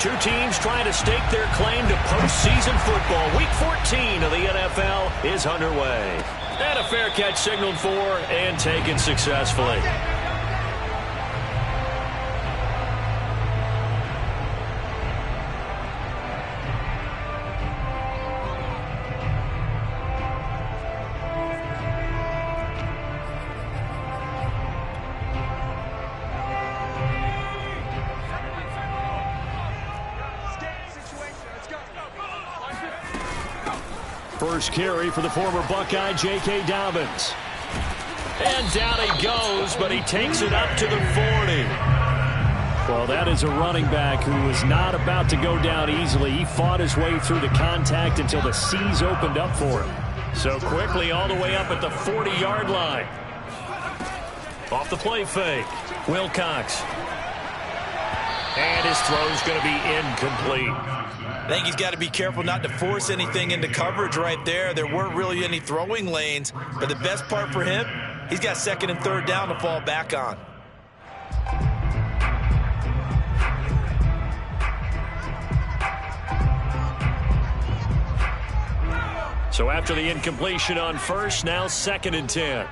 Two teams trying to stake their claim to postseason football. Week 14 of the NFL is underway. And a fair catch signaled for and taken successfully. First carry for the former Buckeye, J.K. Dobbins. And down he goes, but he takes it up to the 40. Well, that is a running back who was not about to go down easily. He fought his way through the contact until the seas opened up for him. So quickly all the way up at the 40-yard line. Off the play fake, Wilcox. And his throw's going to be incomplete. I think he's got to be careful not to force anything into coverage right there. There weren't really any throwing lanes, but the best part for him, he's got second and third down to fall back on. So after the incompletion on first, now second and 10.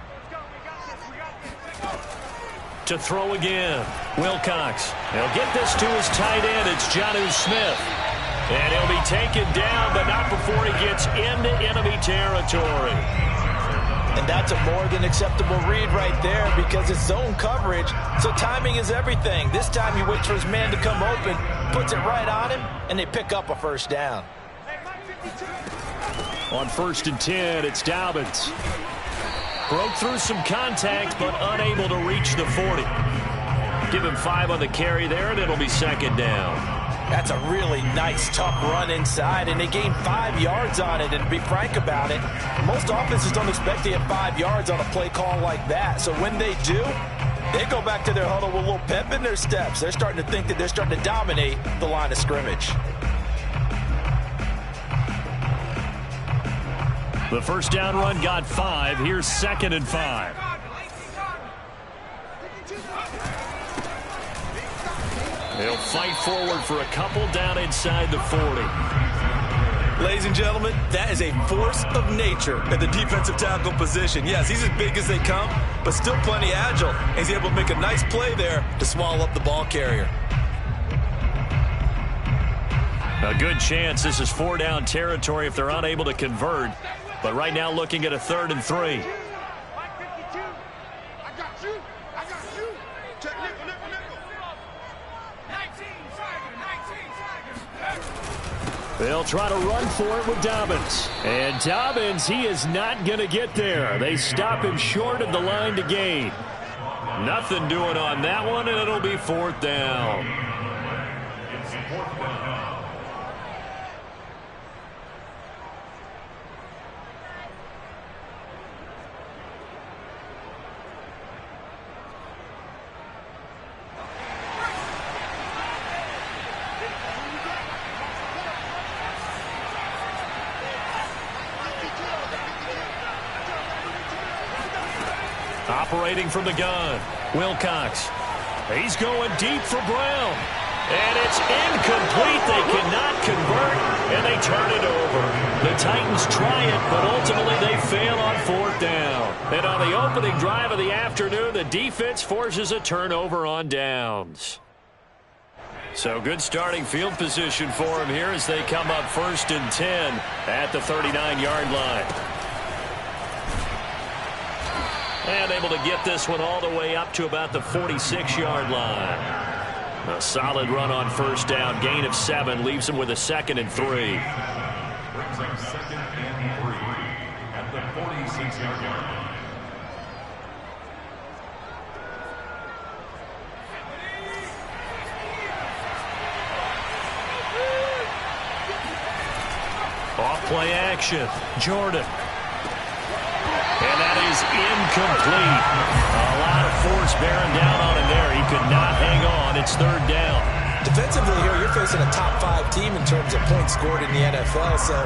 To throw again, Wilcox. He'll get this to his tight end. It's Jonnu Smith. And he'll be taken down, but not before he gets into enemy territory. And that's a more than acceptable read right there because it's zone coverage, so timing is everything. This time he waits for his man to come open, puts it right on him, and they pick up a first down. On first and 10, it's Dobbins. Broke through some contact, but unable to reach the 40. Give him 5 on the carry there, and it'll be second down. That's a really nice, tough run inside, and they gained 5 yards on it. And to be frank about it, most offenses don't expect to get 5 yards on a play call like that. So when they do, they go back to their huddle with a little pep in their steps. They're starting to think that they're starting to dominate the line of scrimmage. The first down run got 5. Here's second and 5. They'll fight forward for a couple down inside the 40. Ladies and gentlemen, that is a force of nature at the defensive tackle position. Yes, he's as big as they come, but still plenty agile. And he's able to make a nice play there to swallow up the ball carrier. A good chance this is 4-down territory if they're unable to convert. But right now looking at a 3rd and 3. They'll try to run for it with Dobbins. And Dobbins, he is not going to get there. They stop him short of the line to gain. Nothing doing on that one, and it'll be 4th down. Operating from the gun, Wilcox. He's going deep for Brown. And it's incomplete. They cannot convert, and they turn it over. The Titans try it, but ultimately they fail on 4th down. And on the opening drive of the afternoon, the defense forces a turnover on downs. So good starting field position for them here as they come up 1st and 10 at the 39-yard line. And able to get this one all the way up to about the 46-yard line. A solid run on first down. Gain of 7 leaves him with a 2nd and 3. Brings up 2nd and 3 at the 46-yard line. Off play action. Jordan. And that is incomplete. A lot of force bearing down on him there. He could not hang on. It's 3rd down. Defensively here, you're facing a top 5 team in terms of points scored in the NFL. So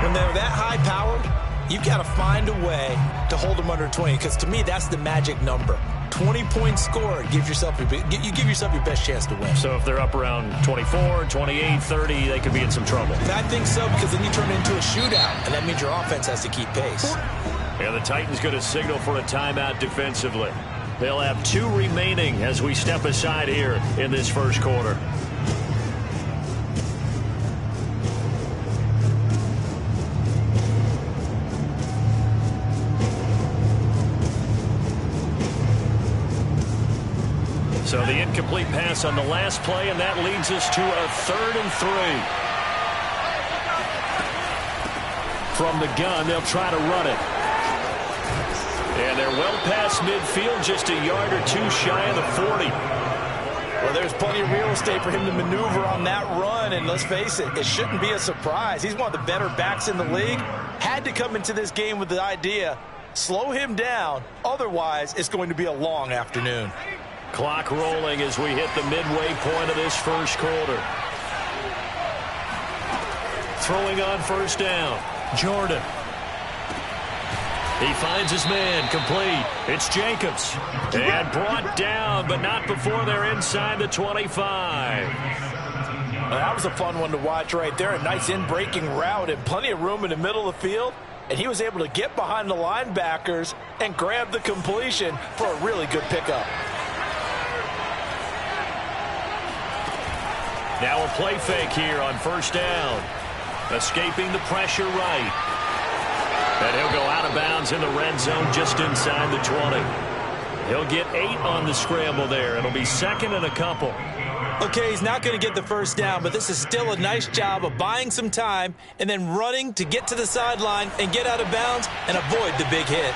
when they're that high powered, you've got to find a way to hold them under 20, because to me, that's the magic number. 20-point score, you give yourself your best chance to win. So if they're up around 24, 28, 30, they could be in some trouble. I think so, because then you turn it into a shootout, and that means your offense has to keep pace. And the Titans going to signal for a timeout defensively. They'll have 2 remaining as we step aside here in this first quarter. So the incomplete pass on the last play, and that leads us to a 3rd and 3. From the gun, they'll try to run it. And they're well past midfield, just a yard or 2 shy of the 40. Well, there's plenty of real estate for him to maneuver on that run, and let's face it, it shouldn't be a surprise. He's one of the better backs in the league. Had to come into this game with the idea, slow him down, otherwise it's going to be a long afternoon. Clock rolling as we hit the midway point of this first quarter. Throwing on first down, Jordan. He finds his man, complete. It's Jacobs. And brought down, but not before they're inside the 25. Well, that was a fun one to watch right there. A nice in-breaking route and plenty of room in the middle of the field. And he was able to get behind the linebackers and grab the completion for a really good pickup. Now a play fake here on first down. Escaping the pressure right. And he'll go out of bounds in the red zone just inside the 20. He'll get 8 on the scramble there. It'll be 2nd and a couple. Okay, he's not going to get the first down, but this is still a nice job of buying some time and then running to get to the sideline and get out of bounds and avoid the big hit.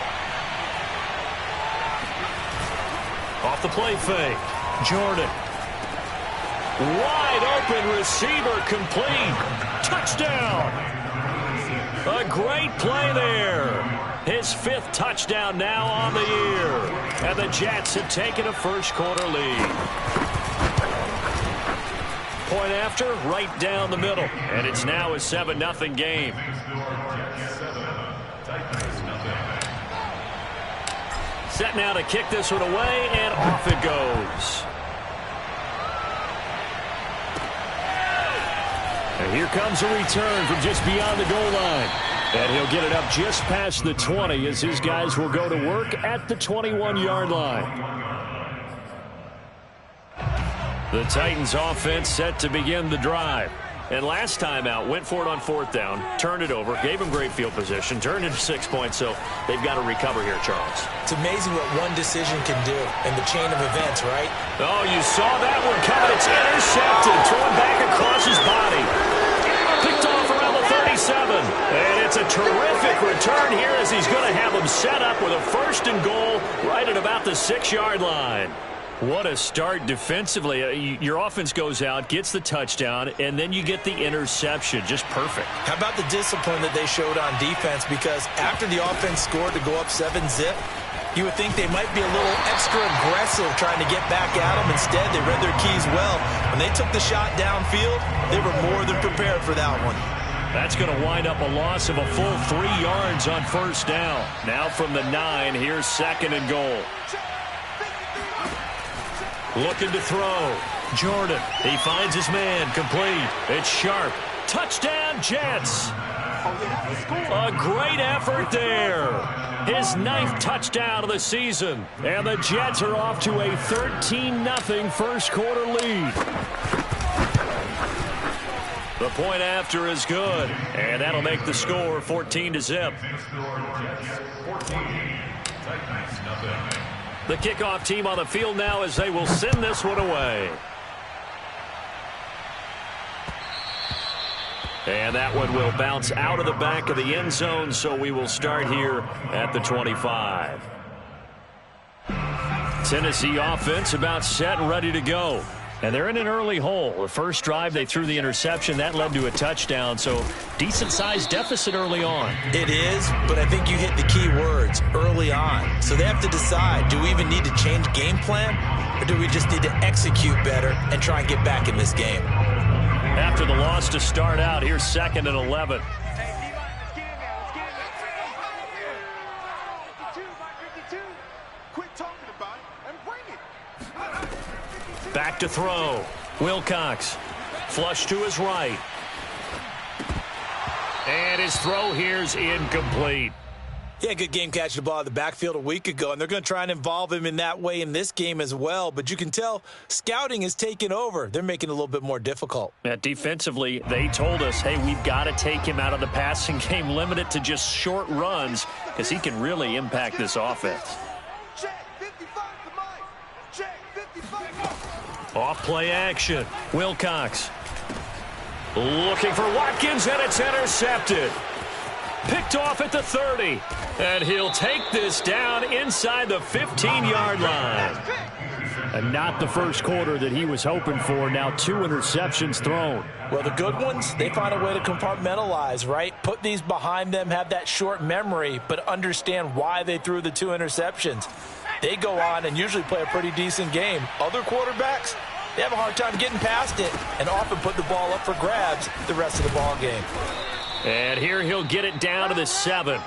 Off the play fake, Jordan. Wide open receiver, complete. Touchdown. A great play there. His 5th touchdown now on the year. And the Jets have taken a first quarter lead. Point after, right down the middle. And it's now a 7-0 game. Set now to kick this one away, and off it goes. And here comes a return from just beyond the goal line. And he'll get it up just past the 20 as his guys will go to work at the 21-yard line. The Titans offense set to begin the drive. And last time out, went for it on 4th down, turned it over, gave them great field position, turned into 6 points, so they've got to recover here, Charles. It's amazing what one decision can do in the chain of events, right? Oh, you saw that one coming. It's intercepted, thrown back across his body. Picked off around the 37. And it's a terrific return here as he's going to have them set up with a 1st and goal right at about the 6-yard line. What a start defensively. Your offense goes out, gets the touchdown, and then you get the interception. Just perfect. How about the discipline that they showed on defense? Because after the offense scored to go up 7-zip, you would think they might be a little extra aggressive trying to get back at them. Instead, they read their keys well. When they took the shot downfield, they were more than prepared for that one. That's going to wind up a loss of a full 3 yards on first down. Now from the 9, here's 2nd and goal. Looking to throw. Jordan. He finds his man. Complete. It's Sharp. Touchdown, Jets. A great effort there. His 9th touchdown of the season. And the Jets are off to a 13-0 first quarter lead. The point after is good. And that'll make the score 14-0. The kickoff team on the field now as they will send this one away. And that one will bounce out of the back of the end zone, so we will start here at the 25. Tennessee offense about set and ready to go. And they're in an early hole. The first drive, they threw the interception. That led to a touchdown, so decent-sized deficit early on. It is, but I think you hit the key words, early on. So they have to decide, do we even need to change game plan, or do we just need to execute better and try and get back in this game? After the loss to start out, here's 2nd and 11. Back to throw. Wilcox. Flush to his right. And his throw here's incomplete. Yeah, good game catching the ball in the backfield a week ago, and they're going to try and involve him in that way in this game as well. But you can tell scouting is taking over. They're making it a little bit more difficult. Yeah, defensively, they told us, hey, we've got to take him out of the passing game, limit it to just short runs, because he can really impact this offense. Off play action. Wilcox looking for Watkins, and it's intercepted. Picked off at the 30. And he'll take this down inside the 15-yard line. And not the first quarter that he was hoping for. Now 2 interceptions thrown. Well, the good ones, they find a way to compartmentalize, right? Put these behind them, have that short memory, but understand why they threw the 2 interceptions. They go on and usually play a pretty decent game. Other quarterbacks, they have a hard time getting past it and often put the ball up for grabs the rest of the ball game. And here he'll get it down to the 7.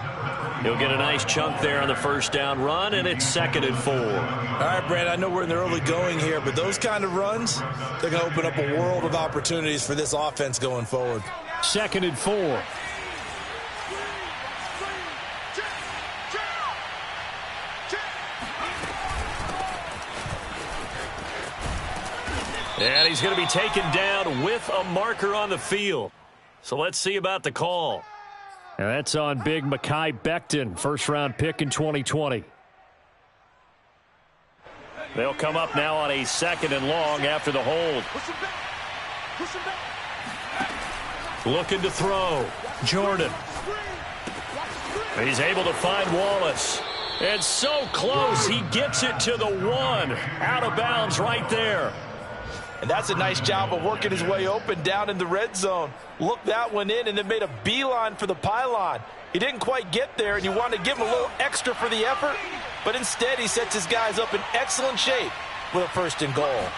He'll get a nice chunk there on the first down run, and it's 2nd and 4. All right, Brad, I know we're in the early going here, but those kind of runs, they're going to open up a world of opportunities for this offense going forward. 2nd and 4. And he's going to be taken down with a marker on the field. So let's see about the call. And that's on big Mekhi Becton, first-round pick in 2020. They'll come up now on a 2nd and long after the hold. Looking to throw. Jordan. He's able to find Wallace. And so close, he gets it to the 1. Out of bounds right there. And that's a nice job of working his way open down in the red zone. Looked that one in and then made a beeline for the pylon. He didn't quite get there, and you want to give him a little extra for the effort, but instead he sets his guys up in excellent shape with a 1st and goal.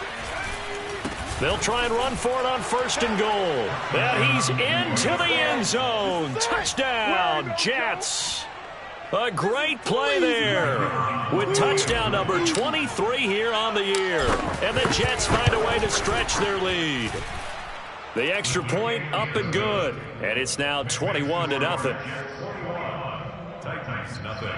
They'll try and run for it on 1st and goal. And he's into the end zone. Touchdown, Jets. A great play there with touchdown number 23 here on the year. And the Jets find a way to stretch their lead. The extra point up and good. And it's now 21-0. Titans, nothing.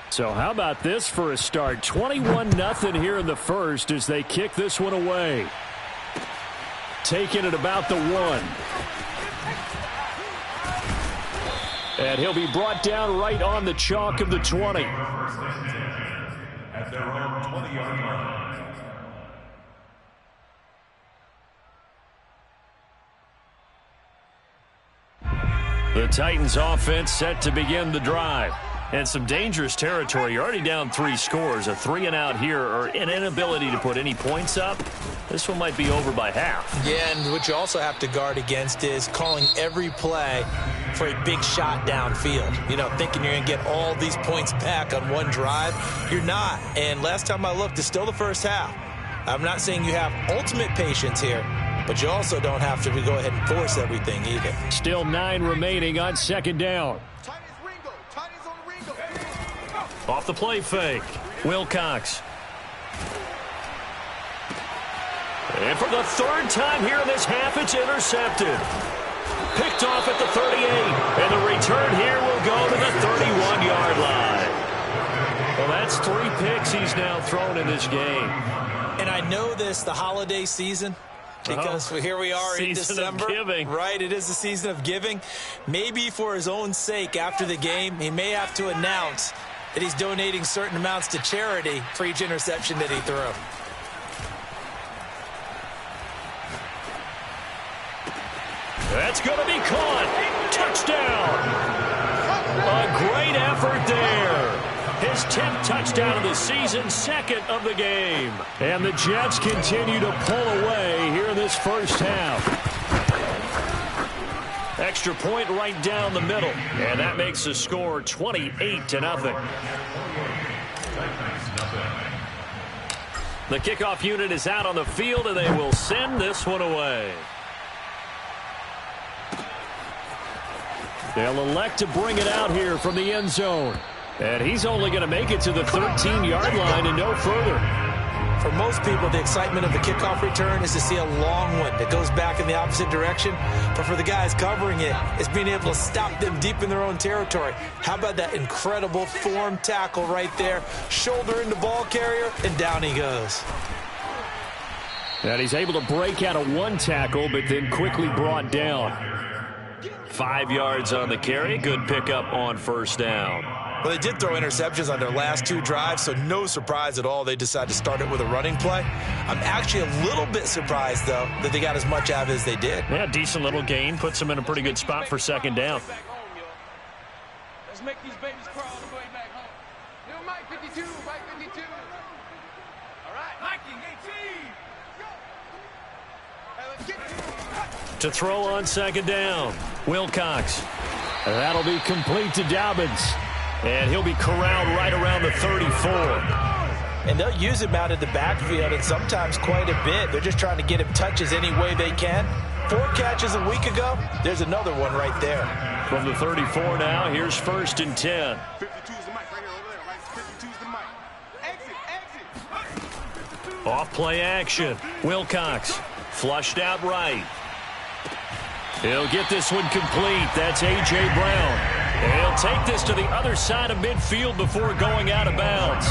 So how about this for a start? 21-0 here in the first as they kick this one away. Taking it about the 1. And he'll be brought down right on the chalk of the 20. At their own 20-yard line. The Titans offense set to begin the drive. And some dangerous territory. You're already down 3 scores. A 3-and-out here or an inability to put any points up. This one might be over by half. Yeah, and what you also have to guard against is calling every play for a big shot downfield. You know, thinking you're going to get all these points back on one drive. You're not. And last time I looked, it's still the first half. I'm not saying you have ultimate patience here, but you also don't have to go ahead and force everything either. Still 9 remaining on 2nd down. Off the play fake. Wilcox. And for the 3rd time here in this half, it's intercepted. Picked off at the 38. And the return here will go to the 31-yard line. Well, that's 3 picks he's now thrown in this game. And I know this, the holiday season, because here we are in December. Season of giving. Right, it is the season of giving. Maybe for his own sake after the game, he may have to announce that he's donating certain amounts to charity for each interception that he threw. That's going to be caught. Touchdown. A great effort there. His 10th touchdown of the season, 2nd of the game. And the Jets continue to pull away here in this first half. Extra point right down the middle. And that makes the score 28-0. The kickoff unit is out on the field, and they will send this one away. They'll elect to bring it out here from the end zone. And he's only going to make it to the 13-yard line and no further. For most people, the excitement of the kickoff return is to see a long one that goes back in the opposite direction. But for the guys covering it, it's being able to stop them deep in their own territory. How about that incredible form tackle right there? Shoulder in the ball carrier, and down he goes. And he's able to break out of one tackle, but then quickly brought down. 5 yards on the carry. Good pickup on first down. Well, they did throw interceptions on their last 2 drives, so no surprise at all they decided to start it with a running play. I'm actually a little bit surprised, though, that they got as much out of it as they did. Yeah, decent little gain. Puts them in a pretty good spot for second down. Let's make these babies crawl on the way back home. Yo, Mike 52, Mike 52. All right, Mikey 18. Go. Hey, let's get it. To throw on second down, Wilcox. That'll be complete to Dobbins. And he'll be corralled right around the 34. And they'll use him out of the backfield, and sometimes quite a bit. They're just trying to get him touches any way they can. 4 catches a week ago. There's another one right there. From the 34 now, here's 1st and 10. 52's the mic right here over there, right? 52's the mic. Exit. Off play action. Wilcox flushed out right. He'll get this one complete. That's A.J. Brown. And he'll take this to the other side of midfield before going out of bounds.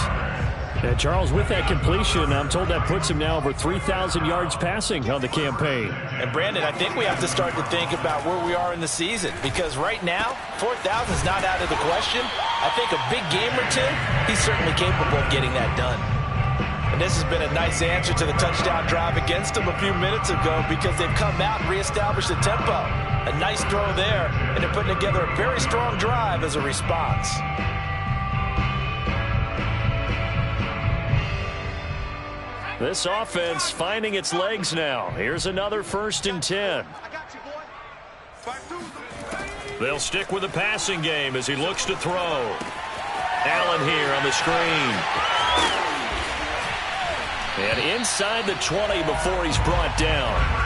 And Charles, with that completion, I'm told that puts him now over 3,000 yards passing on the campaign. And Brandon, I think we have to start to think about where we are in the season, because right now, 4,000 is not out of the question. I think a big game or two, he's certainly capable of getting that done. And this has been a nice answer to the touchdown drive against them a few minutes ago, because they've come out and reestablished the tempo. A nice throw there, and they're putting together a very strong drive as a response. This offense finding its legs now. Here's another 1st and 10. They'll stick with the passing game as he looks to throw. Allen here on the screen. And inside the 20 before he's brought down.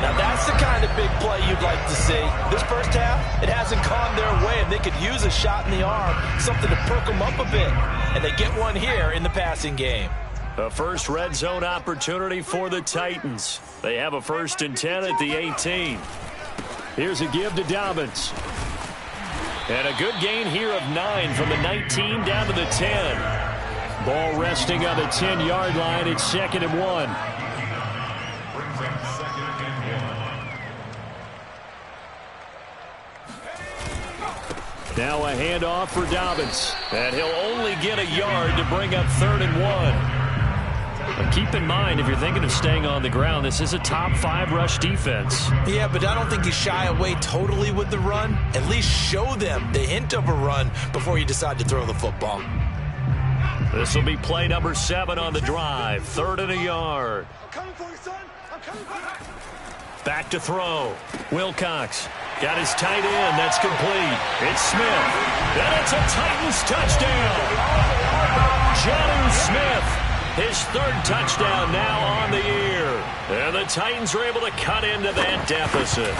Now that's the kind of big play you'd like to see. This first half, it hasn't gone their way, and they could use a shot in the arm, something to perk them up a bit. And they get one here in the passing game. A first red zone opportunity for the Titans. They have a 1st and 10 at the 18. Here's a give to Dobbins. And a good gain here of 9 from the 19 down to the 10. Ball resting on the 10-yard line. It's 2nd and 1. Now a handoff for Dobbins. And he'll only get a yard to bring up 3rd and 1. But keep in mind, if you're thinking of staying on the ground, this is a top 5 rush defense. Yeah, but I don't think you shy away totally with the run. At least show them the hint of a run before you decide to throw the football. This will be play number 7 on the drive. 3rd and a yard. I'm coming for you, son. I'm coming for you. Back to throw. Wilcox got his tight end. That's complete. It's Smith. And it's a Titans touchdown. Jonnu Smith, his 3rd touchdown now on the year. And the Titans are able to cut into that deficit.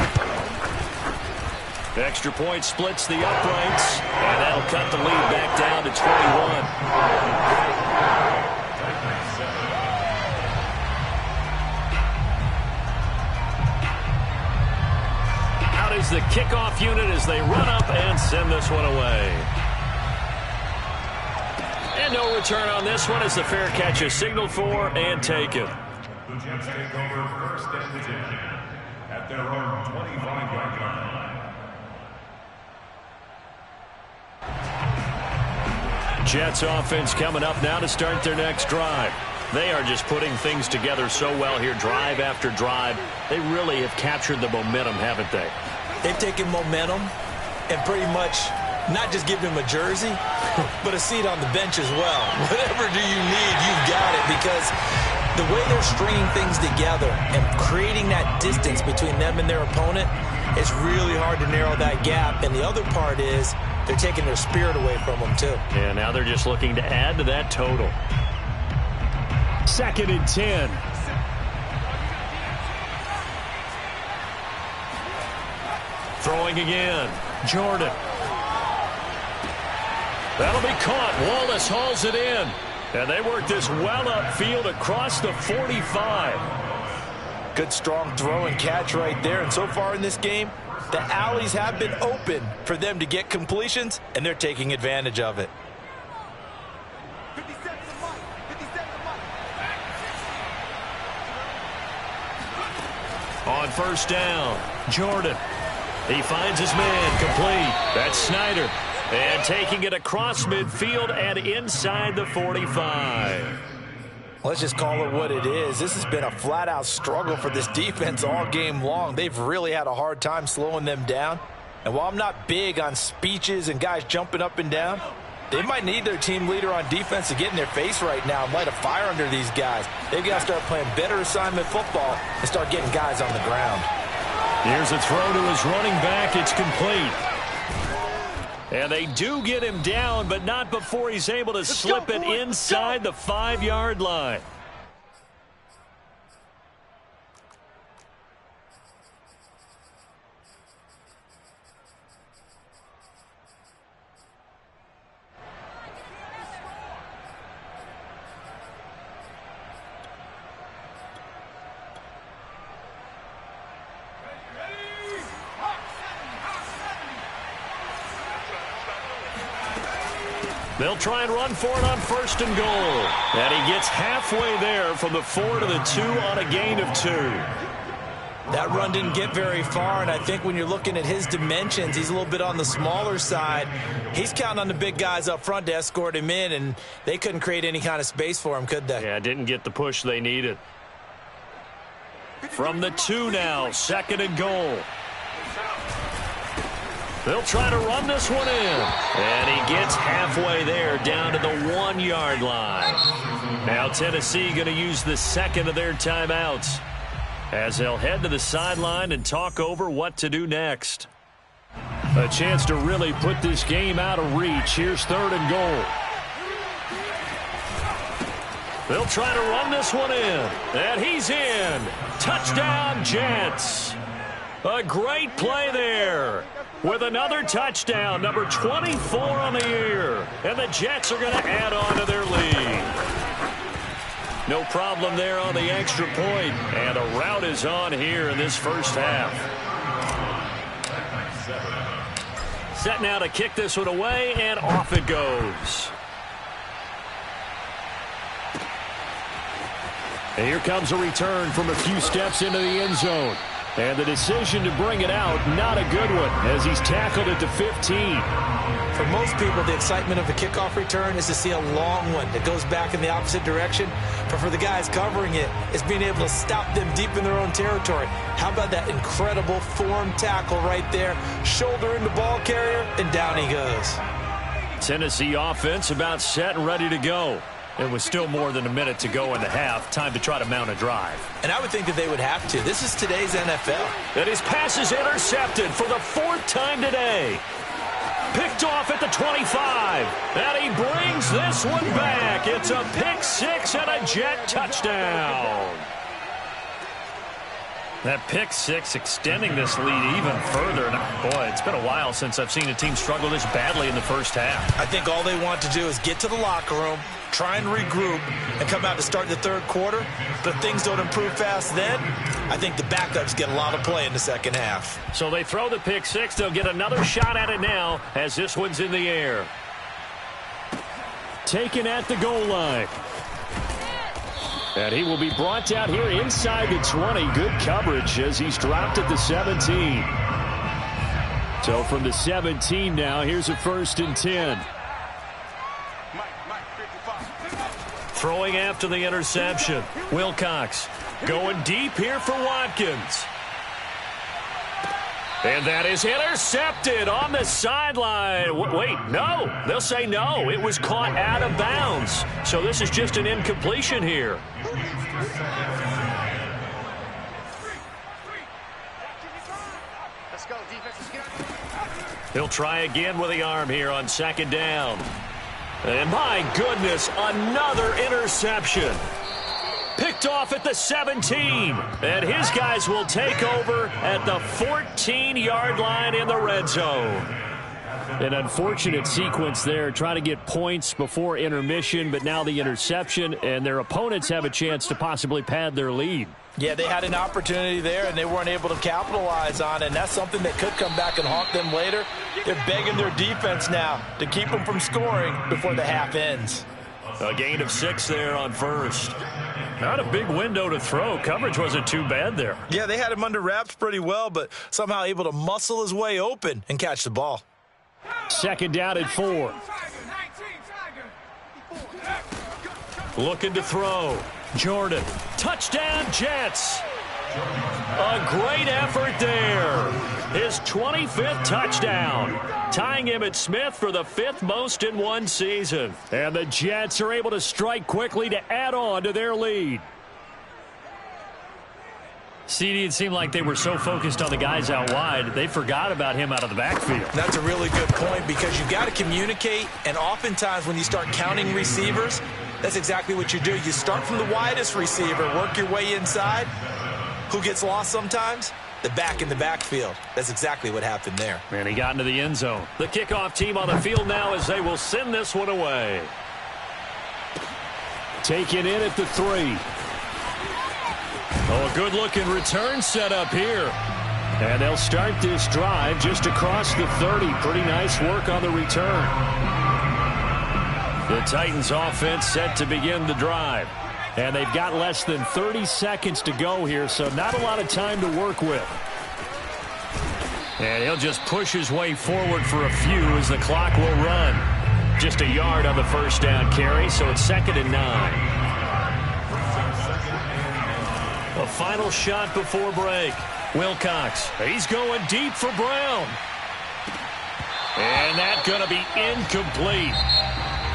Extra point splits the uprights, and that'll cut the lead back down to 21. Is the kickoff unit as they run up and send this one away. And no return on this one as the fair catch is signaled for and taken. The Jets take over 1st and 10 at their own 25-yard line. Jets offense coming up now to start their next drive. They are just putting things together so well here, drive after drive. They really have captured the momentum, haven't they? They've taken momentum and pretty much not just given him a jersey, but a seat on the bench as well. Whatever do you need, you've got it, because the way they're stringing things together and creating that distance between them and their opponent, it's really hard to narrow that gap. And the other part is they're taking their spirit away from them, too. Yeah, now they're just looking to add to that total. 2nd and 10. Throwing again. Jordan. That'll be caught. Wallace hauls it in. And they work this well upfield across the 45. Good strong throw and catch right there. And so far in this game, the alleys have been open for them to get completions, and they're taking advantage of it. On first down, Jordan. He finds his man complete. That's Snyder. And taking it across midfield and inside the 45. Let's just call it what it is. This has been a flat-out struggle for this defense all game long. They've really had a hard time slowing them down. And while I'm not big on speeches and guys jumping up and down, they might need their team leader on defense to get in their face right now and light a fire under these guys. They've got to start playing better assignment football and start getting guys on the ground. Here's a throw to his running back. It's complete. And they do get him down, but not before he's able to slip it inside the 5-yard line. They'll try and run for it on 1st and goal. And he gets halfway there from the 4 to the 2 on a gain of 2. That run didn't get very far, and I think when you're looking at his dimensions, he's a little bit on the smaller side. He's counting on the big guys up front to escort him in, and they couldn't create any kind of space for him, could they? Yeah, didn't get the push they needed. From the 2 now, 2nd and goal. They'll try to run this one in. And he gets halfway there down to the 1-yard line. Now Tennessee going to use the 2nd of their timeouts as they'll head to the sideline and talk over what to do next. A chance to really put this game out of reach. Here's 3rd and goal. They'll try to run this one in. And he's in. Touchdown, Jets. A great play there. With another touchdown, number 24 on the year. And the Jets are going to add on to their lead. No problem there on the extra point. And a rout is on here in this first half. Set now to kick this one away, and off it goes. And here comes a return from a few steps into the end zone. And the decision to bring it out, not a good one, as he's tackled at the 15. For most people, the excitement of a kickoff return is to see a long one that goes back in the opposite direction. But for the guys covering it, it's being able to stop them deep in their own territory. How about that incredible form tackle right there? Shoulder in the ball carrier, and down he goes. Tennessee offense about set and ready to go. It was still more than a minute to go in the half. Time to try to mount a drive. And I would think that they would have to. This is today's NFL. And his pass is intercepted for the 4th time today. Picked off at the 25. And he brings this one back. It's a pick 6 and a Jet touchdown. That pick 6 extending this lead even further. And boy, it's been a while since I've seen a team struggle this badly in the first half. I think all they want to do is get to the locker room, try and regroup, and come out to start the 3rd quarter. But if things don't improve fast then, I think the backups get a lot of play in the 2nd half. So they throw the pick 6. They'll get another shot at it now as this one's in the air. Taken at the goal line. And he will be brought down here inside the 20. Good coverage as he's dropped at the 17. So from the 17 now, here's a 1st and 10. Throwing after the interception. Wilcox going deep here for Watkins. And that is intercepted on the sideline. Wait, no. They'll say no. It was caught out of bounds. So this is just an incompletion here. Let's go, defense. He'll try again with the arm here on 2nd down. And my goodness, another interception. picked off at the 17. And his guys will take over at the 14-yard line in the red zone. An unfortunate sequence there, trying to get points before intermission, but now the interception, and their opponents have a chance to possibly pad their lead. Yeah, they had an opportunity there, and they weren't able to capitalize on it, and that's something that could come back and haunt them later. They're begging their defense now to keep them from scoring before the half ends. A gain of 6 there on first. Not a big window to throw. Coverage wasn't too bad there. Yeah, they had him under wraps pretty well, but somehow able to muscle his way open and catch the ball. Second down at 4. Looking to throw. Jordan. Touchdown, Jets. A great effort there. His 25th touchdown. Tying Emmitt Smith for the 5th most in one season. And the Jets are able to strike quickly to add on to their lead. CD, it seemed like they were so focused on the guys out wide, they forgot about him out of the backfield. That's a really good point because you've got to communicate, and oftentimes when you start counting receivers, that's exactly what you do. You start from the widest receiver, work your way inside. Who gets lost sometimes? The back in the backfield. That's exactly what happened there. And he got into the end zone. The kickoff team on the field now as they will send this one away. Taken in at the 3. Oh, a good-looking return set up here. And they'll start this drive just across the 30. Pretty nice work on the return. The Titans offense set to begin the drive. And they've got less than 30 seconds to go here, so not a lot of time to work with. And he'll just push his way forward for a few as the clock will run. Just a yard on the first down carry, so it's 2nd and 9. A final shot before break. Wilcox, he's going deep for Brown. And that's going to be incomplete.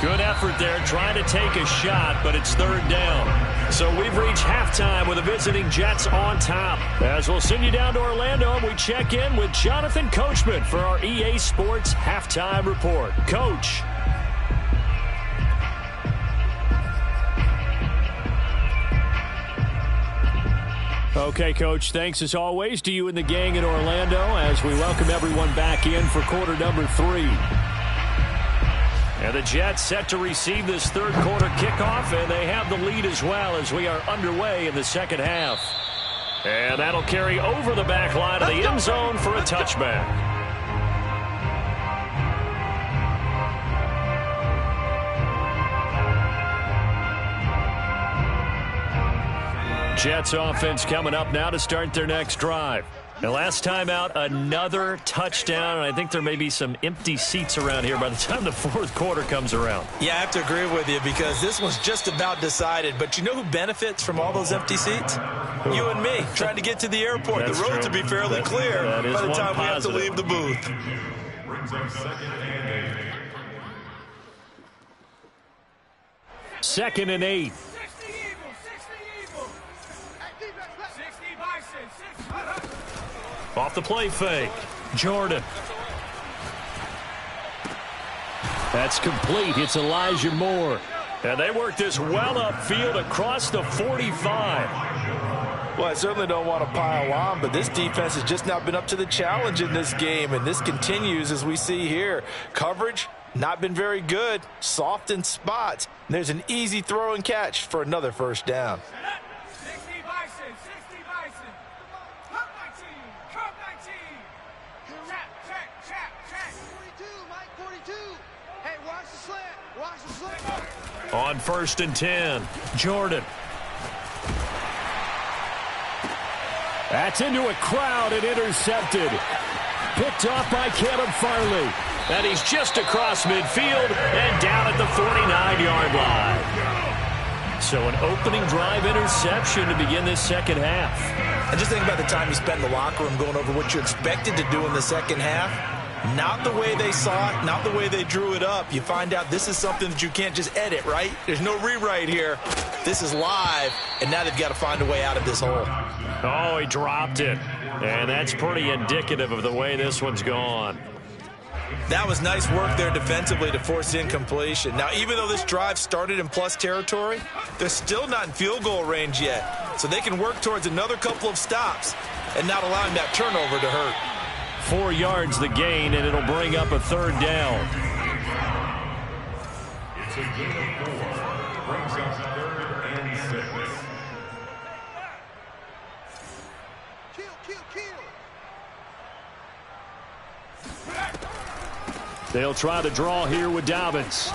Good effort there trying to take a shot, but it's 3rd down. So we've reached halftime with the visiting Jets on top. As we'll send you down to Orlando, we check in with Jonathan Coachman for our EA Sports Halftime Report. Coach. Okay, Coach, thanks as always to you and the gang in Orlando as we welcome everyone back in for quarter number 3. And the Jets set to receive this third quarter kickoff, and they have the lead as well as we are underway in the second half. And that'll carry over the back line of the end zone for a touchback. Jets offense coming up now to start their next drive. Now, last time out, another touchdown, and I think there may be some empty seats around here by the time the fourth quarter comes around. Yeah, I have to agree with you because this one's just about decided. But you know who benefits from all those empty seats? You and me, trying to get to the airport. That's the roads true. will be fairly clear by the time we have to leave the booth. Brings up 2nd and 8. 2nd and 8. Off the play fake. Jordan. That's complete. It's Elijah Moore. And they work this well upfield across the 45. Well, I certainly don't want to pile on, but this defense has just not been up to the challenge in this game, and this continues as we see here. Coverage, not been very good. Soft in spots. And there's an easy throw and catch for another first down. On 1st and 10, Jordan. That's into a crowd and intercepted. Picked off by Caleb Farley. And he's just across midfield and down at the 49-yard line. So an opening drive interception to begin this second half. And just think about the time you spent in the locker room going over what you expected to do in the second half. Not the way they saw it, not the way they drew it up. You find out this is something that you can't just edit, right? There's no rewrite here. This is live, and now they've got to find a way out of this hole. Oh, he dropped it. And that's pretty indicative of the way this one's gone. That was nice work there defensively to force incompletion. Now, even though this drive started in plus territory, they're still not in field goal range yet. So they can work towards another couple of stops and not allowing that turnover to hurt. 4 yards the gain, and it'll bring up a third down. It's a gain of 4. Brings up 3rd and 6. They'll try to draw here with Dobbins.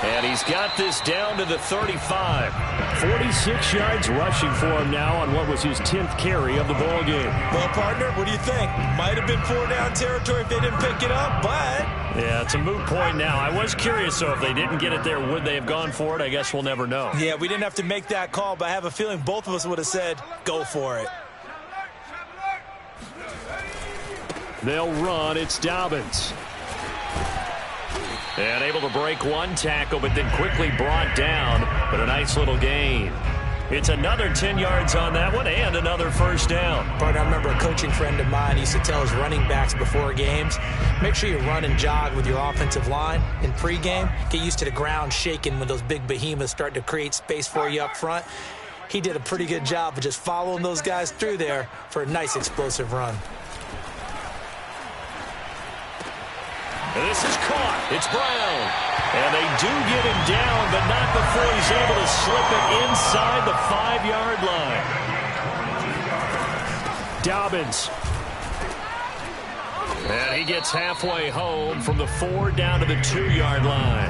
And he's got this down to the 35. 46 yards rushing for him now on what was his 10th carry of the ball game. Well, partner, what do you think? Might have been 4-down territory if they didn't pick it up, but... Yeah, it's a moot point now. I was curious, so if they didn't get it there, would they have gone for it? I guess we'll never know. Yeah, we didn't have to make that call, but I have a feeling both of us would have said, go for it. They'll run. It's Dobbins. And able to break one tackle, but then quickly brought down. But a nice little gain. It's another 10 yards on that one and another first down. Partner, I remember a coaching friend of mine used to tell his running backs before games, make sure you run and jog with your offensive line in pregame. Get used to the ground shaking when those big behemoths start to create space for you up front. He did a pretty good job of just following those guys through there for a nice explosive run. And this is caught. It's Brown. And they do get him down, but not before he's able to slip it inside the 5-yard line. Dobbins. And he gets halfway home from the 4 down to the 2-yard line.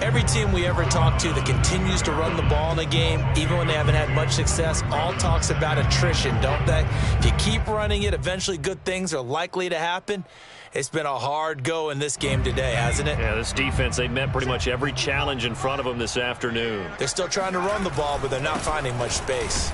Every team we ever talk to that continues to run the ball in a game, even when they haven't had much success, all talks about attrition, don't they? If you keep running it, eventually good things are likely to happen. It's been a hard go in this game today, hasn't it? Yeah, this defense, they've met pretty much every challenge in front of them this afternoon. They're still trying to run the ball, but they're not finding much space.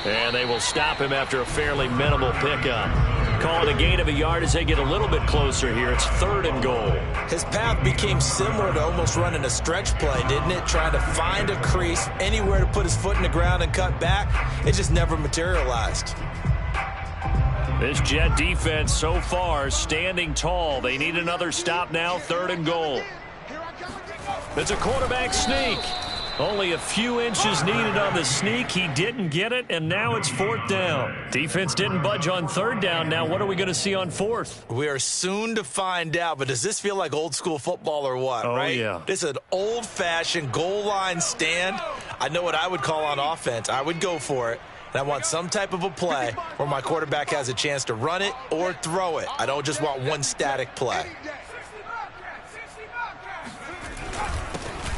And they will stop him after a fairly minimal pickup. Call it a gain of a yard as they get a little bit closer here. It's 3rd and goal. His path became similar to almost running a stretch play, didn't it? Trying to find a crease, anywhere to put his foot in the ground and cut back. It just never materialized. This Jet defense so far standing tall. They need another stop now, 3rd and goal. It's a quarterback sneak. Only a few inches needed on the sneak. He didn't get it, and now it's 4th down. Defense didn't budge on 3rd down. Now what are we going to see on 4th? We are soon to find out, but does this feel like old school football or what, right? Yeah. This is an old-fashioned goal line stand. I know what I would call on offense. I would go for it. And I want some type of a play where my quarterback has a chance to run it or throw it. I don't just want one static play.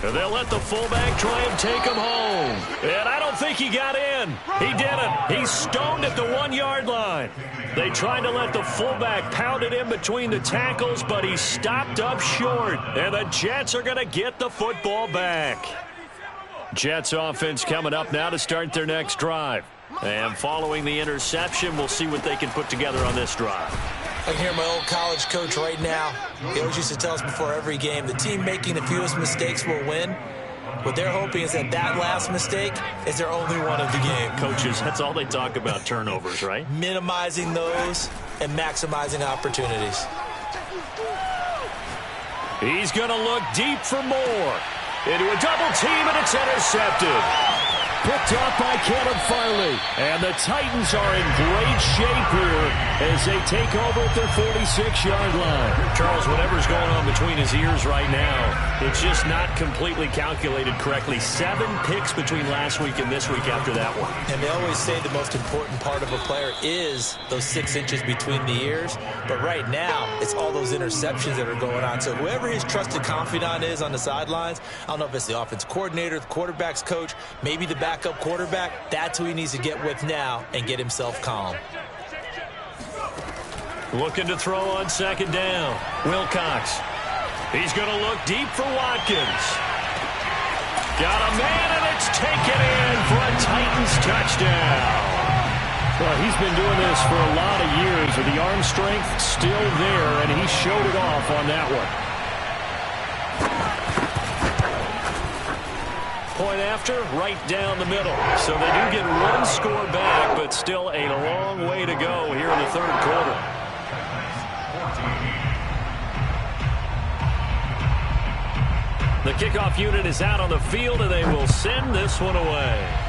And they'll let the fullback try and take him home. And I don't think he got in. He didn't. He's stoned at the 1-yard line. They tried to let the fullback pound it in between the tackles, but he stopped up short. And the Jets are going to get the football back. Jets offense coming up now to start their next drive. And following the interception, we'll see what they can put together on this drive. I can hear my old college coach right now. He always used to tell us before every game, the team making the fewest mistakes will win. What they're hoping is that last mistake is their only one of the game. Coaches, that's all they talk about, turnovers, right? Minimizing those and maximizing opportunities. He's going to look deep for more. Into a double team, and it's intercepted. Picked up by Caleb Farley. And the Titans are in great shape here as they take over at their 46-yard line. Charles, whatever's going on between his ears right now, it's just not completely calculated correctly. 7 picks between last week and this week after that one. And they always say the most important part of a player is those 6 inches between the ears. But right now, it's all those interceptions that are going on. So whoever his trusted confidant is on the sidelines, I don't know if it's the offense coordinator, the quarterback's coach, maybe the backup quarterback, that's who he needs to get with now and get himself calm. Looking to throw on 2nd down. Wilcox. He's going to look deep for Watkins. Got a man, and it's taken in for a Titans touchdown. Well, he's been doing this for a lot of years with the arm strength still there, and he showed it off on that one. Point after, right down the middle. So they do get 1 score back, but still a long way to go here in the 3rd quarter. kickoff unit is out on the field, and they will send this one away.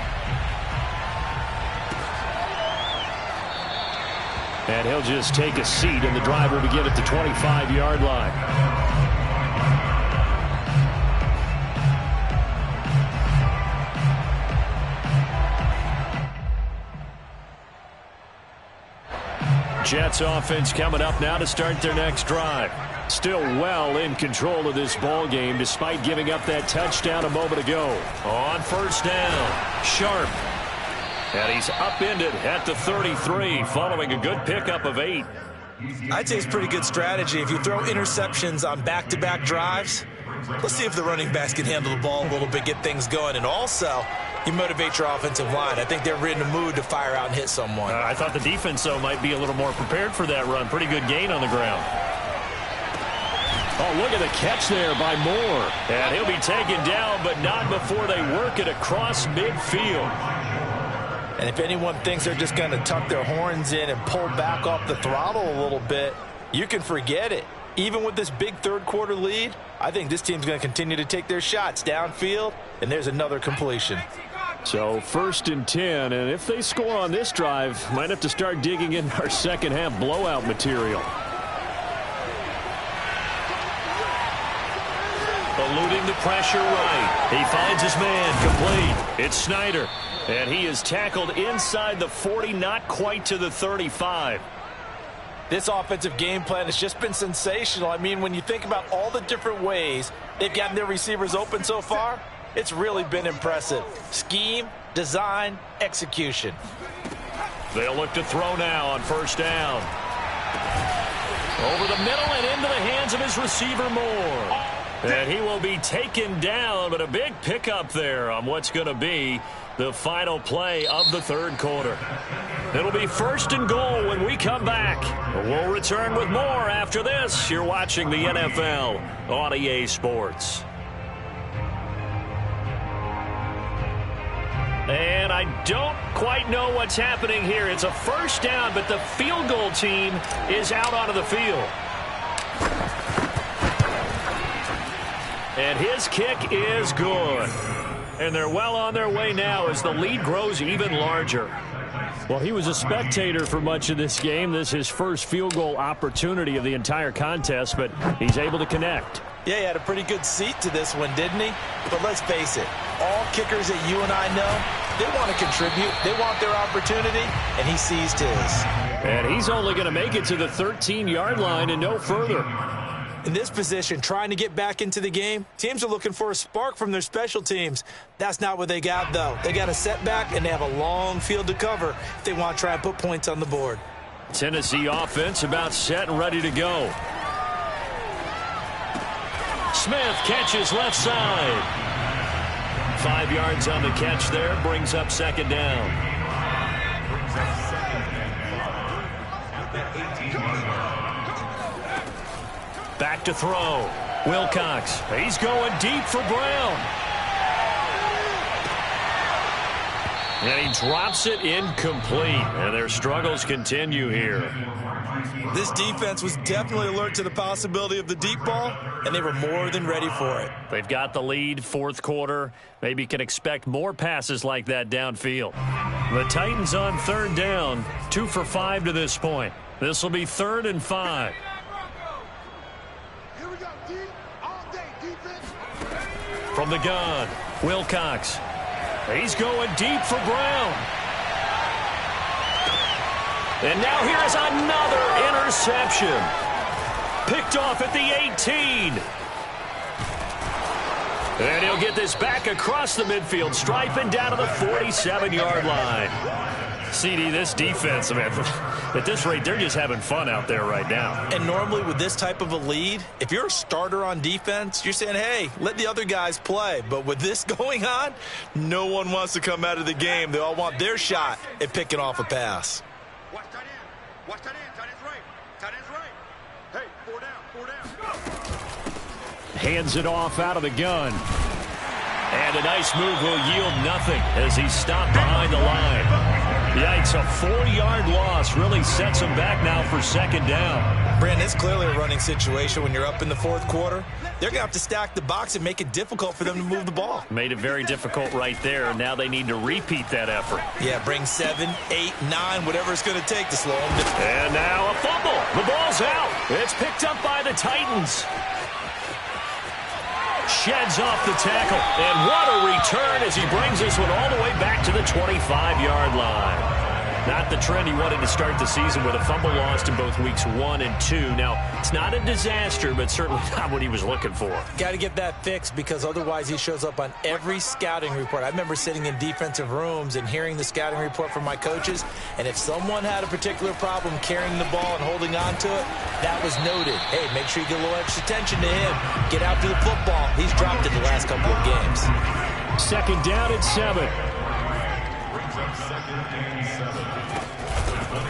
And he'll just take a seat, and the drive will begin at the 25-yard line. Jets offense coming up now to start their next drive. Still well in control of this ball game despite giving up that touchdown a moment ago. On first down, Sharp. And he's upended at the 33 following a good pickup of 8. I'd say it's pretty good strategy. If you throw interceptions on back-to-back drives, let's see if the running backs can handle the ball a little bit, get things going. And also, you motivate your offensive line. I think they're in the mood to fire out and hit someone. I thought the defense, though, might be a little more prepared for that run. Pretty good gain on the ground. Oh, look at the catch there by Moore. And he'll be taken down, but not before they work it across midfield. And if anyone thinks they're just going to tuck their horns in and pull back off the throttle a little bit, you can forget it. Even with this big third-quarter lead, I think this team's going to continue to take their shots downfield, and there's another completion. So 1st and 10, and if they score on this drive, might have to start digging in our second-half blowout material. Eluding the pressure right. He finds his man complete. It's Snyder. And he is tackled inside the 40, not quite to the 35. This offensive game plan has just been sensational. I mean, when you think about all the different ways they've gotten their receivers open so far, it's really been impressive. Scheme, design, execution. They'll look to throw now on first down. Over the middle and into the hands of his receiver Moore. And he will be taken down, but a big pickup there on what's going to be the final play of the third quarter. It'll be 1st and goal when we come back. We'll return with more after this. You're watching the NFL on EA Sports. And I don't quite know what's happening here. It's a first down, but the field goal team is out onto the field. And his kick is good. And they're well on their way now as the lead grows even larger. Well, he was a spectator for much of this game. This is his first field goal opportunity of the entire contest, but he's able to connect. Yeah, he had a pretty good seat to this one, didn't he? But let's face it, all kickers that you and I know, they want to contribute. They want their opportunity, and he seized his. And he's only going to make it to the 13-yard line and no further. In this position, trying to get back into the game, teams are looking for a spark from their special teams. That's not what they got, though. They got a setback, and they have a long field to cover if they want to try and put points on the board. Tennessee offense about set and ready to go. Smith catches left side. 5 yards on the catch there, brings up second down. Back to throw. Wilcox. He's going deep for Brown. And he drops it incomplete. And their struggles continue here. This defense was definitely alert to the possibility of the deep ball, and they were more than ready for it. They've got the lead, fourth quarter. Maybe can expect more passes like that downfield. The Titans on third down, 2 for 5 to this point. This will be 3rd and 5. From the gun, Wilcox. He's going deep for Brown. And now here is another interception. Picked off at the 18. And he'll get this back across the midfield stripe and down to the 47-yard line. CD, this defense, I mean, at this rate, they're just having fun out there right now. And normally with this type of a lead, if you're a starter on defense, you're saying, hey, let the other guys play. But with this going on, no one wants to come out of the game. They all want their shot at picking off a pass. Watch tight end. Watch tight end. Tight end's right. Tight end's right. Hey, 4 down. 4 down. Hands it off out of the gun. And a nice move will yield nothing as he's stopped behind the line. Yikes, a 4-yard loss really sets them back now for second down. Brandon, it's clearly a running situation when you're up in the fourth quarter. They're going to have to stack the box and make it difficult for them to move the ball. Made it very difficult right there. Now they need to repeat that effort. Yeah, bring 7, 8, 9, whatever it's going to take to slow them down. And now a fumble. The ball's out. It's picked up by the Titans. Sheds off the tackle. And what a return as he brings this one all the way back to the 25-yard line. Not the trend he wanted to start the season with a fumble lost in both weeks 1 and 2. Now, it's not a disaster, but certainly not what he was looking for. Got to get that fixed because otherwise he shows up on every scouting report. I remember sitting in defensive rooms and hearing the scouting report from my coaches, and if someone had a particular problem carrying the ball and holding on to it, that was noted. Hey, make sure you get a little extra attention to him. Get after the football. He's dropped it the last couple of games. Second down and 7.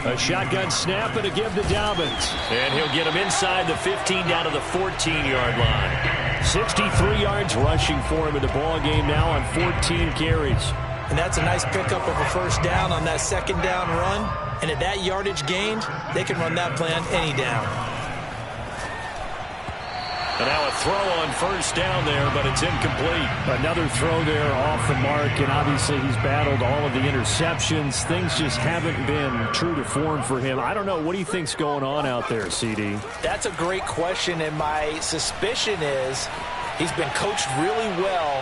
A shotgun snap and a give to Dobbins. And he'll get him inside the 15 down to the 14-yard line. 63 yards rushing for him in the ball game now on 14 carries. And that's a nice pickup of a first down on that second down run. And at that yardage gained, they can run that plan any down. And now a throw on first down there, but it's incomplete. Another throw there off the mark, and obviously he's battled all of the interceptions. Things just haven't been true to form for him. I don't know. What do you think's going on out there, CD? That's a great question, and my suspicion is he's been coached really well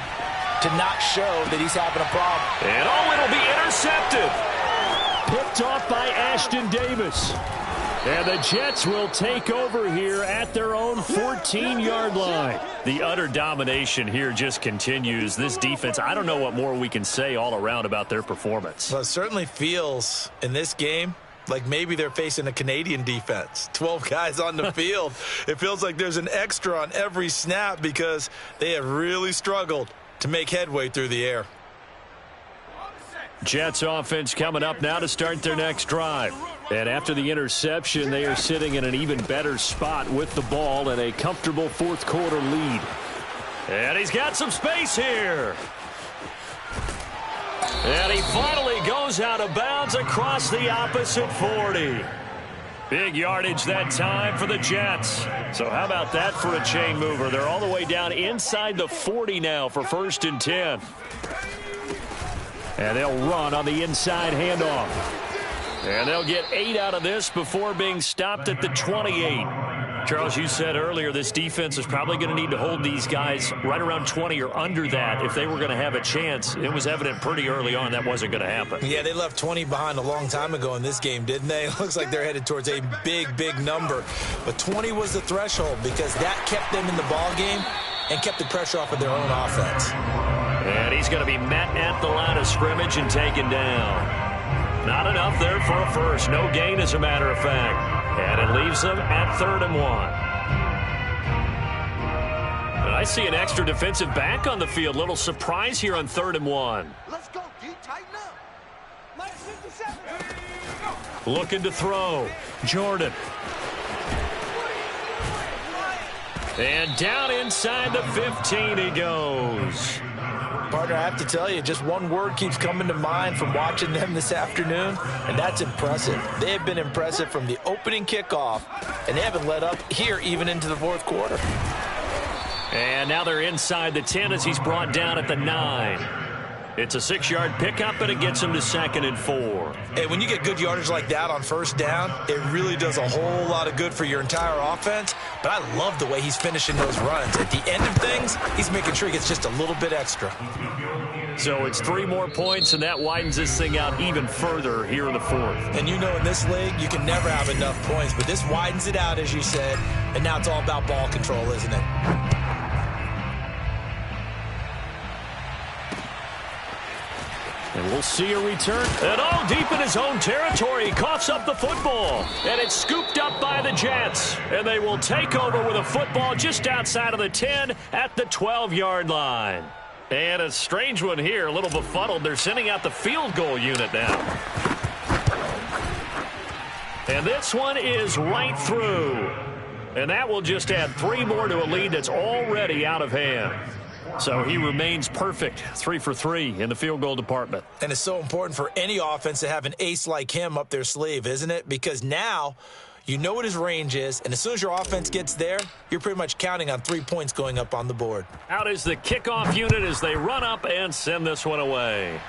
to not show that he's having a problem. And it'll be intercepted. Picked off by Ashton Davis. And the Jets will take over here at their own 14-yard line. The utter domination here just continues. This defense, I don't know what more we can say all around about their performance. Well, it certainly feels in this game like maybe they're facing a Canadian defense. 12 guys on the field. It feels like there's an extra on every snap because they have really struggled to make headway through the air. Jets offense coming up now to start their next drive. And after the interception, they are sitting in an even better spot with the ball and a comfortable fourth quarter lead. And he's got some space here. And he finally goes out of bounds across the opposite 40. Big yardage that time for the Jets. So how about that for a chain mover? They're all the way down inside the 40 now for 1st and 10. And they'll run on the inside handoff. And they'll get 8 out of this before being stopped at the 28. Charles, you said earlier this defense is probably going to need to hold these guys right around 20 or under that if they were going to have a chance. It was evident pretty early on that wasn't going to happen. Yeah, they left 20 behind a long time ago in this game, didn't they? It looks like they're headed towards a big, big number. But 20 was the threshold because that kept them in the ball game and kept the pressure off of their own offense. And he's going to be met at the line of scrimmage and taken down. Not enough there for a first. No gain, as a matter of fact. And it leaves them at 3rd and 1. And I see an extra defensive back on the field. Little surprise here on 3rd and 1. Let's go, D. Tighten up. Minus 57. Looking to throw. Jordan. And down inside the 15 he goes. Partner, I have to tell you, just one word keeps coming to mind from watching them this afternoon, and that's impressive. They have been impressive from the opening kickoff, and they haven't let up here even into the fourth quarter. And now they're inside the 10 as he's brought down at the 9. It's a 6-yard pickup, and it gets him to 2nd and 4. Hey, when you get good yardage like that on first down, it really does a whole lot of good for your entire offense. But I love the way he's finishing those runs. At the end of things, he's making sure he gets just a little bit extra. So it's 3 more points, and that widens this thing out even further here in the 4th. And you know in this league, you can never have enough points. But this widens it out, as you said. And now it's all about ball control, isn't it? And we'll see a return. And all deep in his own territory. He coughs up the football. And it's scooped up by the Jets. And they will take over with a football just outside of the 10 at the 12-yard line. And a strange one here, a little befuddled. They're sending out the field goal unit now. And this one is right through. And that will just add 3 more to a lead that's already out of hand. So he remains perfect, 3 for 3 in the field goal department. And it's so important for any offense to have an ace like him up their sleeve, isn't it? Because now you know what his range is, and as soon as your offense gets there, you're pretty much counting on 3 points going up on the board. Out is the kickoff unit as they run up and send this one away.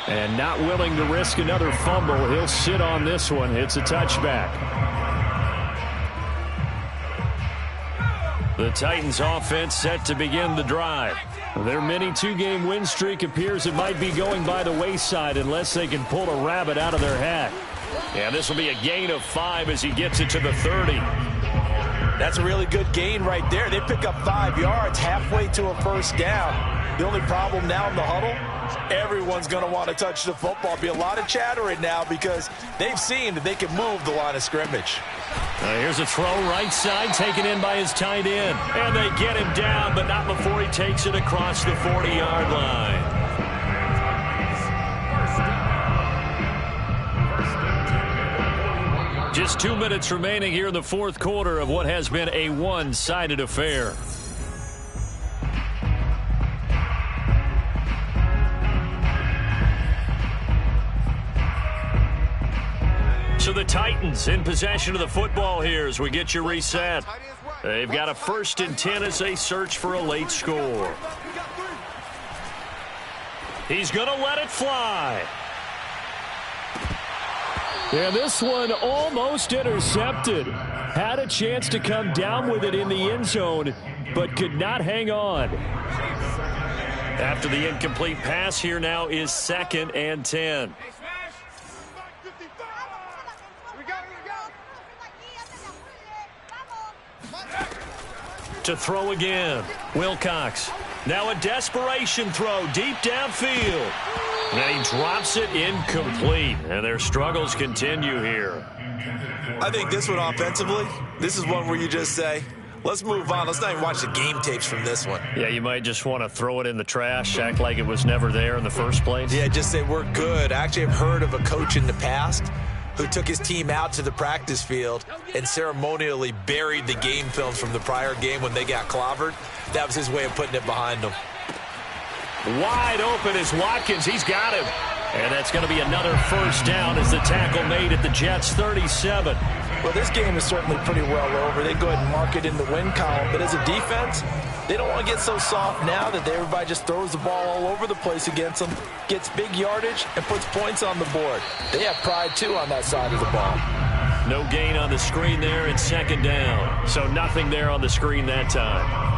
And not willing to risk another fumble, he'll sit on this one. It's a touchback. The Titans offense set to begin the drive. Their mini 2-game win streak appears it might be going by the wayside unless they can pull a rabbit out of their hat. And this will be a gain of 5 as he gets it to the 30. That's a really good gain right there. They pick up 5 yards halfway to a first down. The only problem now in the huddle, everyone's going to want to touch the football. Be a lot of chattering now because they've seen that they can move the line of scrimmage. Here's a throw right side taken in by his tight end. And they get him down, but not before he takes it across the 40-yard line. Just 2 minutes remaining here in the fourth quarter of what has been a one-sided affair. So the Titans in possession of the football here as we get you reset. They've got a 1st and 10 as they search for a late score. He's going to let it fly. And this one almost intercepted. Had a chance to come down with it in the end zone, but could not hang on. After the incomplete pass, here now is 2nd and 10. To throw again, Wilcox. Now a desperation throw deep downfield. And he drops it incomplete. And their struggles continue here. I think this one offensively, this is one where you just say, let's move on. Let's not even watch the game tapes from this one. Yeah, you might just want to throw it in the trash, act like it was never there in the first place. Yeah, just say we're good. I actually have heard of a coach in the past who took his team out to the practice field and ceremonially buried the game films from the prior game when they got clobbered. That was his way of putting it behind them. Wide open is Watkins. He's got him. And that's going to be another first down as the tackle made at the Jets' 37. Well, this game is certainly pretty well over. They go ahead and mark it in the win column. But as a defense, they don't want to get so soft now that everybody just throws the ball all over the place against them, gets big yardage, and puts points on the board. They have pride, too, on that side of the ball. No gain on the screen there in 2nd down. So nothing there on the screen that time.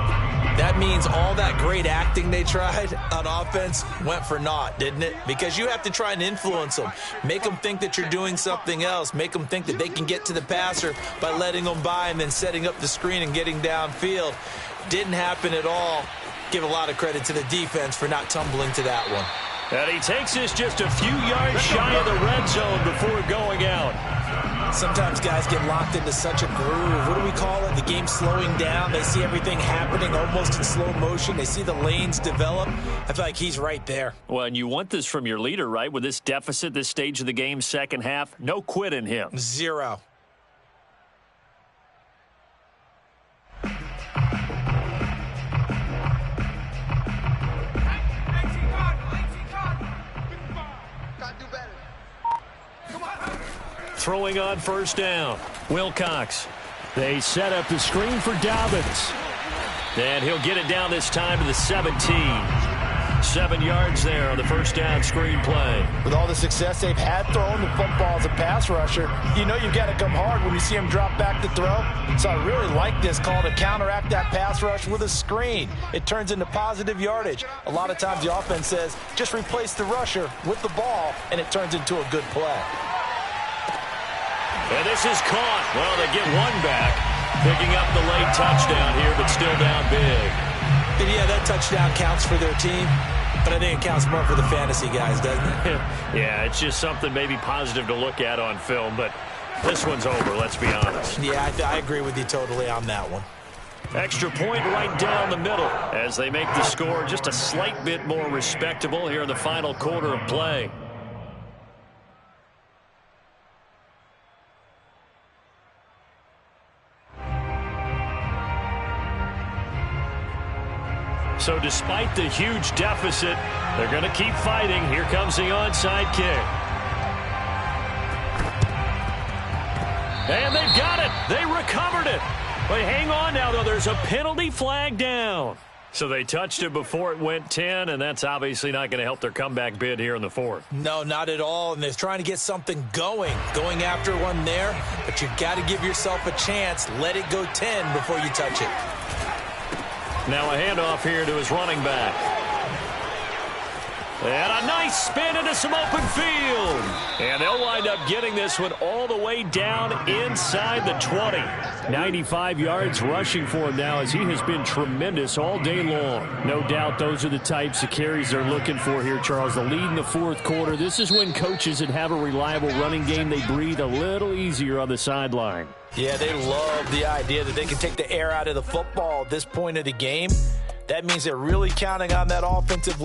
That means all that great acting they tried on offense went for naught, didn't it? Because you have to try and influence them. Make them think that you're doing something else. Make them think that they can get to the passer by letting them by and then setting up the screen and getting downfield. Didn't happen at all. Give a lot of credit to the defense for not tumbling to that one. And he takes this just a few yards shy of the red zone before going out. Sometimes guys get locked into such a groove. What do we call it? The game's slowing down. They see everything happening almost in slow motion. They see the lanes develop. I feel like he's right there. Well, and you want this from your leader, right? With this deficit, this stage of the game, second half, no quit in him. 0. Throwing on first down, Wilcox. They set up the screen for Dobbins. And he'll get it down this time to the 17. 7 yards there on the first down screen play. With all the success they've had throwing the football as a pass rusher, you know you've got to come hard when you see him drop back to throw. So I really like this call to counteract that pass rush with a screen. It turns into positive yardage. A lot of times the offense says, just replace the rusher with the ball, and it turns into a good play. And this is caught. Well, they get one back. Picking up the late touchdown here, but still down big. And yeah, that touchdown counts for their team, but I think it counts more for the fantasy guys, doesn't it? Yeah, it's just something maybe positive to look at on film, but this one's over, let's be honest. Yeah, I agree with you totally on that one. Extra point right down the middle as they make the score just a slight bit more respectable here in the final quarter of play. So despite the huge deficit, they're going to keep fighting. Here comes the onside kick. And they've got it. They recovered it. But hang on now, though. There's a penalty flag down. So they touched it before it went 10, and that's obviously not going to help their comeback bid here in the fourth. No, not at all. And they're trying to get something going after one there. But you got to give yourself a chance. Let it go 10 before you touch it. Now a handoff here to his running back. And a nice spin into some open field. And they'll wind up getting this one all the way down inside the 20. 95 yards rushing for him now as he has been tremendous all day long. No doubt those are the types of carries they're looking for here, Charles. The lead in the fourth quarter. This is when coaches that have a reliable running game, they breathe a little easier on the sideline. Yeah, they love the idea that they can take the air out of the football at this point of the game. That means they're really counting on that offensive line.